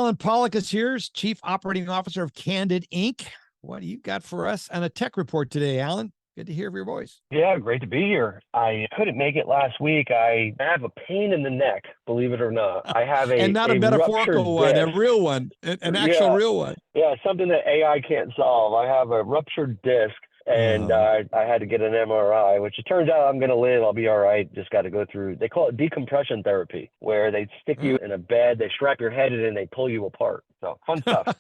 Alan Pollock is here, Chief Operating Officer of Candid Inc. What do you got for us on a tech report today, Alan? Good to hear your voice. Yeah, great to be here. I couldn't make it last week. I have a pain in the neck, believe it or not. I have and not a metaphorical one, a real one, an actual real one. Yeah, something that AI can't solve. I have a ruptured disc, and I had to get an MRI, which it turns out I'm going to live. I'll be all right. Just got to go through, they call it decompression therapy, where they stick you in a bed, they strap your head in, and they pull you apart. So fun stuff.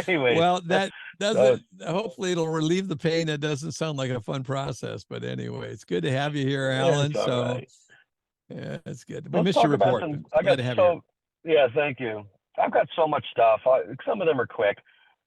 Anyway. Well, that doesn't, hopefully it'll relieve the pain. It doesn't sound like a fun process, but anyway, it's good to have you here, Alan. So right. Yeah, that's good. We missed your report. Yeah, thank you. I've got so much stuff. Some of them are quick.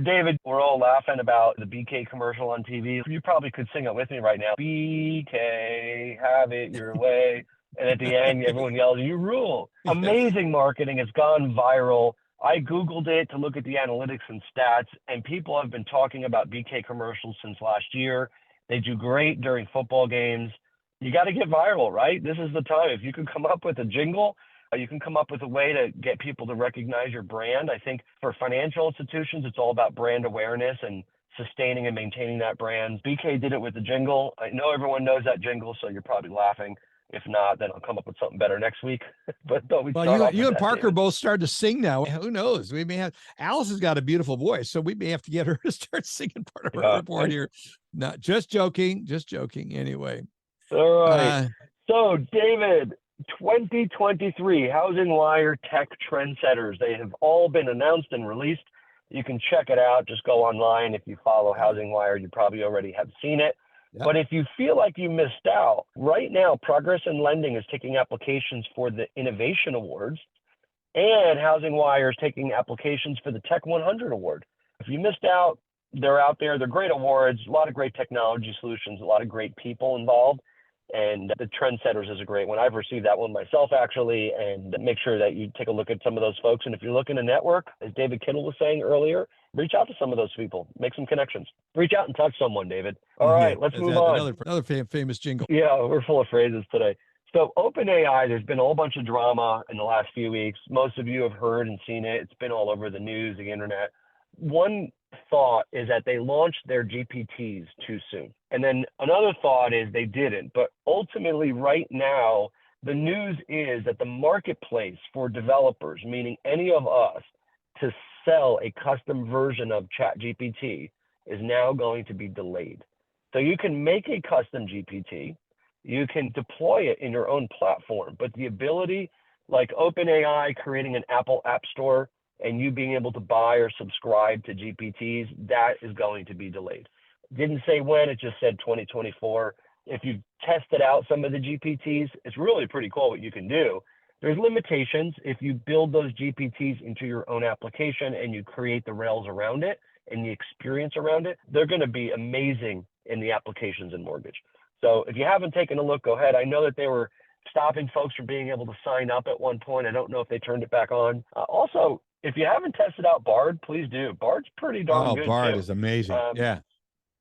David, we're all laughing about the BK commercial on TV. You probably could sing it with me right now. BK, have it your way. And at the end, everyone yells, you rule. Yes. Amazing marketing. It's gone viral. I Googled it to look at the analytics and stats, and people have been talking about BK commercials since last year. They do great during football games. You got to get viral, right? This is the time. If you can come up with a jingle, you can come up with a way to get people to recognize your brand. I think for financial institutions, it's all about brand awareness and sustaining and maintaining that brand. BK did it with the jingle. I know everyone knows that jingle, so you're probably laughing. If not, then I'll come up with something better next week. But you and Parker both started to sing now. Who knows? We may have, Alice has got a beautiful voice, so we may have to get her to start singing part of her report here. Not just joking, anyway. All right. So David, 2023 Housing Wire Tech Trendsetters. They have all been announced and released. You can check it out. Just go online. If you follow Housing Wire, you probably already have seen it. Yep. But if you feel like you missed out, right now, Progress in Lending is taking applications for the Innovation Awards, and Housing Wire is taking applications for the Tech 100 Award. If you missed out, they're out there. They're great awards, a lot of great technology solutions, a lot of great people involved. And the Trendsetters is a great one. I've received that one myself, actually, and make sure that you take a look at some of those folks. And if you're looking to network, as David Kittle was saying earlier, reach out to some of those people, make some connections. Reach out and touch someone, David. All right, let's move on. Another famous jingle. Yeah, we're full of phrases today. So OpenAI, there's been a whole bunch of drama in the last few weeks. Most of you have heard and seen it. It's been all over the news, the internet. One thought is that they launched their GPTs too soon. And then another thought is they didn't. But ultimately, right now, the news is that the marketplace for developers, meaning any of us, to sell a custom version of ChatGPT is now going to be delayed. So you can make a custom GPT, you can deploy it in your own platform, but the ability, like OpenAI creating an Apple App Store and you being able to buy or subscribe to GPTs, that is going to be delayed. Didn't say when, it just said 2024. If you tested out some of the GPTs, it's really pretty cool what you can do. There's limitations. If you build those GPTs into your own application and you create the rails around it and the experience around it, they're going to be amazing in the applications in mortgage. So if you haven't taken a look, go ahead. I know that they were stopping folks from being able to sign up at one point. I don't know if they turned it back on. Also, if you haven't tested out Bard, please do. Bard's pretty darn good. Bard too. Is amazing.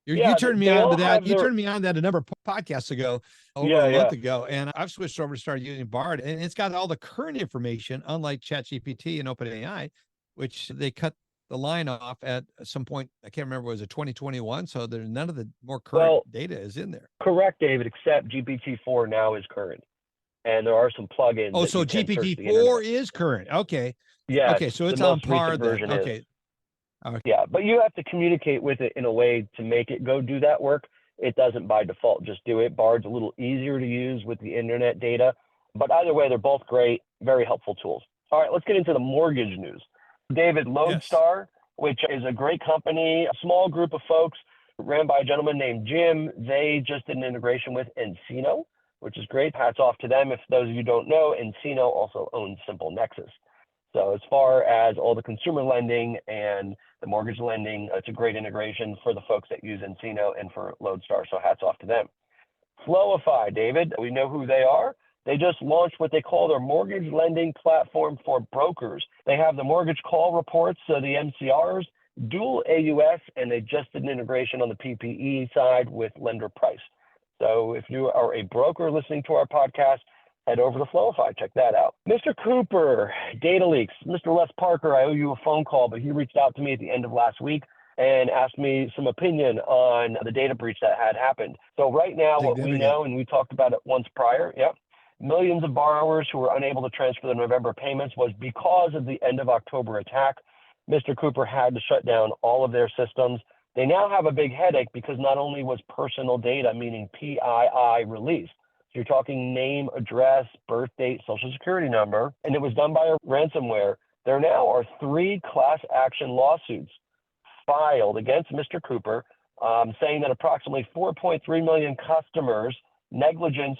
You turned me on to that. You turned me on to that a number of podcasts ago, a month ago, and I've switched over to start using Bard, and it's got all the current information, unlike ChatGPT and OpenAI, which they cut the line off at some point. I can't remember, was it 2021? So there's none of the more current data is in there. Correct, David, except GPT-4 now is current. And there are some plugins. Oh, so GPT-4 is current. Okay. Yeah. Okay, so it's on par then. Okay. Yeah, but you have to communicate with it in a way to make it go do that work. It doesn't by default just do it. Bard's a little easier to use with the internet data. But either way, they're both great, very helpful tools. All right, let's get into the mortgage news. David, Lodestar, which is a great company, a small group of folks ran by a gentleman named Jim. They just did an integration with nCino, which is great. Hats off to them. If those of you don't know, nCino also owns Simple Nexus. So as far as all the consumer lending and the mortgage lending, it's a great integration for the folks that use nCino and for Lodestar. So hats off to them. Flowify, David, we know who they are. They just launched what they call their mortgage lending platform for brokers. They have the mortgage call reports, so the MCRs, dual AUS, and they just did an integration on the PPE side with Lender Price. So if you are a broker listening to our podcast, head over to Flowify. Check that out. Mr. Cooper, data leaks. Mr. Les Parker, I owe you a phone call, but he reached out to me at the end of last week and asked me some opinion on the data breach that had happened. So right now, what we know, and we talked about it once prior, millions of borrowers who were unable to transfer their November payments was because of the end of October attack. Mr. Cooper had to shut down all of their systems. They now have a big headache because not only was personal data, meaning PII, released, so you're talking name, address, birth date, social security number, and it was done by a ransomware. There now are 3 class action lawsuits filed against Mr. Cooper, saying that approximately 4.3 million customers' negligence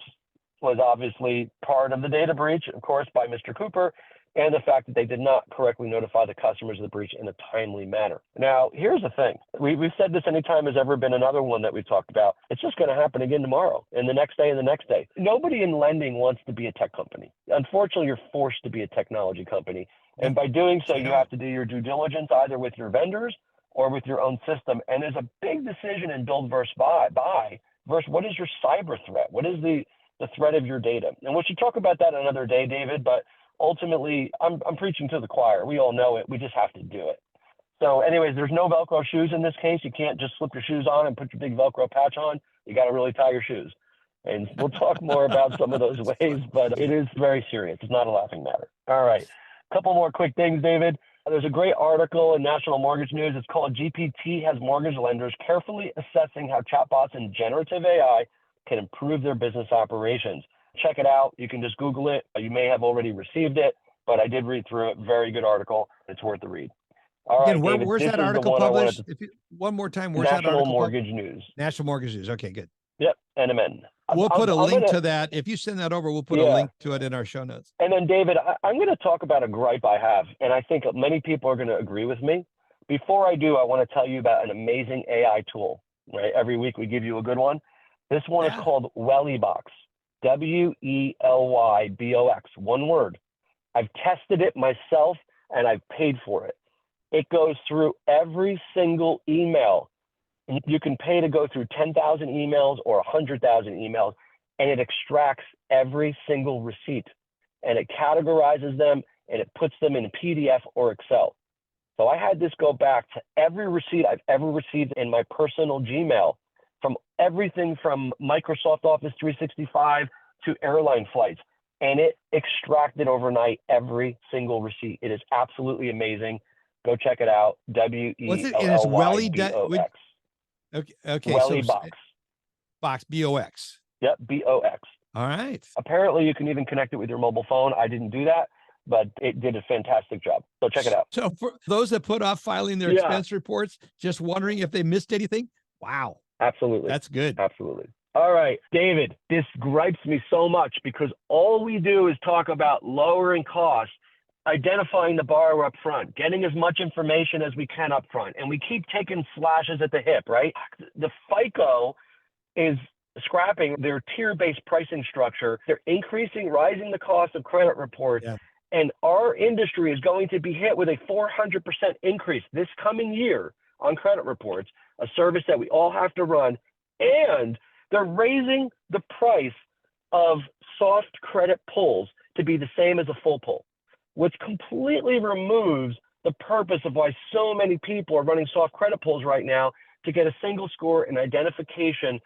was obviously part of the data breach, of course, by Mr. Cooper, and the fact that they did not correctly notify the customers of the breach in a timely manner. Now, here's the thing. We've said this anytime there's ever been another one that we've talked about. It's just going to happen again tomorrow, and the next day, and the next day. Nobody in lending wants to be a tech company. Unfortunately, you're forced to be a technology company. And by doing so, you have to do your due diligence either with your vendors or with your own system. And there's a big decision in build versus buy versus what is your cyber threat? What is the threat of your data? And we should talk about that another day, David, but ultimately I'm preaching to the choir. We all know it. We just have to do it. So anyways, there's no Velcro shoes in this case. You can't just slip your shoes on and put your big Velcro patch on. You got to really tie your shoes. And we'll talk more about some of those ways, but it is very serious. It's not a laughing matter. All right. A couple more quick things, David. There's a great article in National Mortgage News. It's called GPT Has Mortgage Lenders Carefully Assessing How Chatbots and Generative AI Can Improve Their Business Operations. Check it out. You can just Google it. You may have already received it, but I did read through it. Very good article. It's worth the read. All right, David, where's that article published? One more time, where's that article? National Mortgage News. National Mortgage News. Okay, good. Yep, NMN. We'll put a link to that. If you send that over, we'll put a link to it in our show notes. And then, David, I'm going to talk about a gripe I have, and I think many people are going to agree with me. Before I do, I want to tell you about an amazing AI tool, right? Every week we give you a good one. This one is called Wellybox, Welybox, one word. I've tested it myself, and I've paid for it. It goes through every single email. You can pay to go through 10,000 emails or 100,000 emails, and it extracts every single receipt, and it categorizes them, and it puts them in PDF or Excel. So I had this go back to every receipt I've ever received in my personal Gmail, from everything from Microsoft Office 365 to airline flights, and it extracted overnight every single receipt. It is absolutely amazing. Go check it out. Wellybox. Okay. Wellybox. B-O-X. Yep, B-O-X. All right. Apparently, you can even connect it with your mobile phone. I didn't do that, but it did a fantastic job. So check it out. So for those that put off filing their expense reports, just wondering if they missed anything, wow. Absolutely. That's good. Absolutely. All right, David, this gripes me so much because all we do is talk about lowering costs, identifying the borrower up front, getting as much information as we can up front, and we keep taking slashes at the hip, right? The FICO is scrapping their tier-based pricing structure. They're rising the cost of credit reports, and our industry is going to be hit with a 400% increase this coming year on credit reports, a service that we all have to run, and they're raising the price of soft credit pulls to be the same as a full pull, which completely removes the purpose of why so many people are running soft credit pulls right now, to get a single score and identification,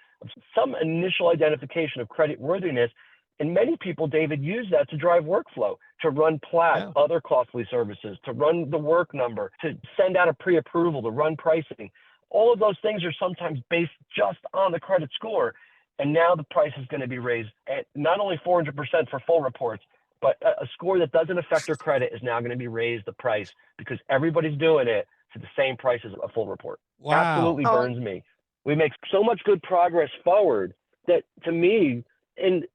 some initial identification of credit worthiness. And many people, David, use that to drive workflow, to run Plaid, other costly services, to run the work number, to send out a pre-approval, to run pricing. All of those things are sometimes based just on the credit score. And now the price is going to be raised at not only 400% for full reports, but a score that doesn't affect their credit is now going to be raised the price because everybody's doing it to the same price as a full report. Wow. Absolutely burns me. We make so much good progress forward that, to me, and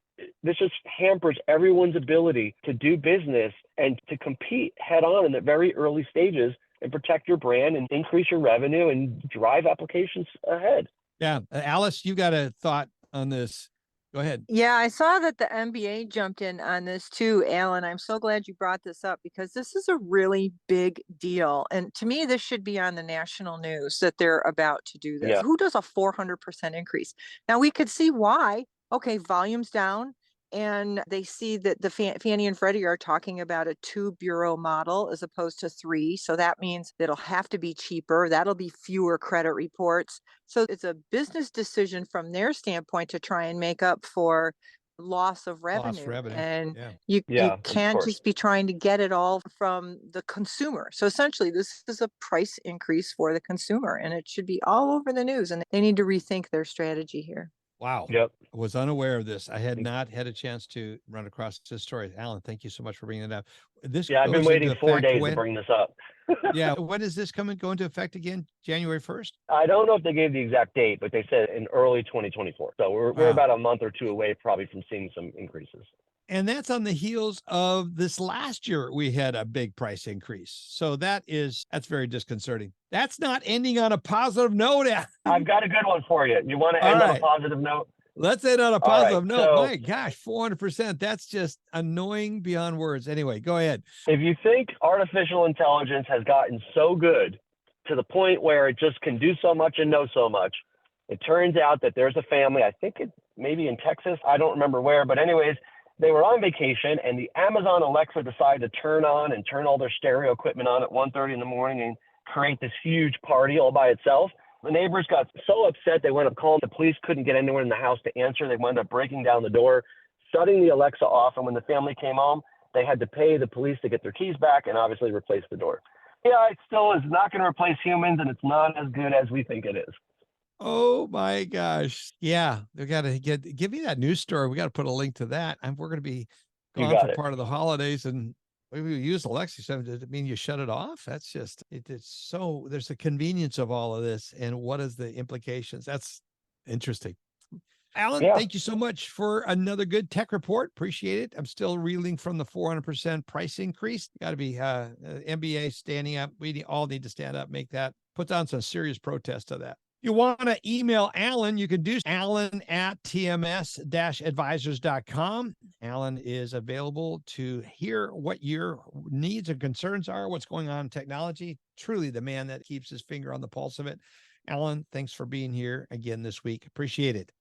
this just hampers everyone's ability to do business and to compete head on in the very early stages and protect your brand and increase your revenue and drive applications ahead. Yeah. Alice, you got a thought on this. Go ahead. Yeah, I saw that the NBA jumped in on this too, Alan. I'm so glad you brought this up because this is a really big deal. And to me, this should be on the national news that they're about to do this. Yeah. Who does a 400% increase? Now, we could see why. Okay, volume's down and they see that the Fannie and Freddie are talking about a 2 bureau model as opposed to 3. So that means it'll have to be cheaper. That'll be fewer credit reports. So it's a business decision from their standpoint to try and make up for loss of revenue. And you can't just be trying to get it all from the consumer. So essentially this is a price increase for the consumer, and it should be all over the news, and they need to rethink their strategy here. Wow. Yep. I was unaware of this. I had not had a chance to run across this story. Alan, thank you so much for bringing it up. I've been waiting 4 days to bring this up. Yeah. When is this go into effect again? January 1st? I don't know if they gave the exact date, but they said in early 2024. So we're about a month or two away probably from seeing some increases. And that's on the heels of this last year. We had a big price increase. So that's very disconcerting. That's not ending on a positive note. I've got a good one for you. You want to end on a positive note? Let's end on a positive note. My gosh, 400%. That's just annoying beyond words. Anyway, go ahead. If you think artificial intelligence has gotten so good to the point where it just can do so much and know so much, it turns out that there's a family, I think it maybe in Texas, I don't remember where, but anyways, they were on vacation and the Amazon Alexa decided to turn on and turn all their stereo equipment on at 1:30 in the morning and create this huge party all by itself. The neighbors got so upset they wound up calling the police, couldn't get anyone in the house to answer. They wound up breaking down the door, shutting the Alexa off, and when the family came home, they had to pay the police to get their keys back and obviously replace the door. Yeah, it still is not going to replace humans, and it's not as good as we think it is. Oh my gosh. Yeah. We got to give me that news story. We got to put a link to that. And we're going to be gone for part of the holidays, and we use Alexa. Does it mean you shut it off? That's just, it's so, there's the convenience of all of this. And what is the implications? That's interesting. Alan, thank you so much for another good tech report. Appreciate it. I'm still reeling from the 400% price increase. Got to be MBA standing up. We all need to stand up, put on some serious protest of that. You want to email Alan, you can do alan@tms-advisors.com. Alan is available to hear what your needs and concerns are, what's going on in technology. Truly the man that keeps his finger on the pulse of it. Alan, thanks for being here again this week. Appreciate it.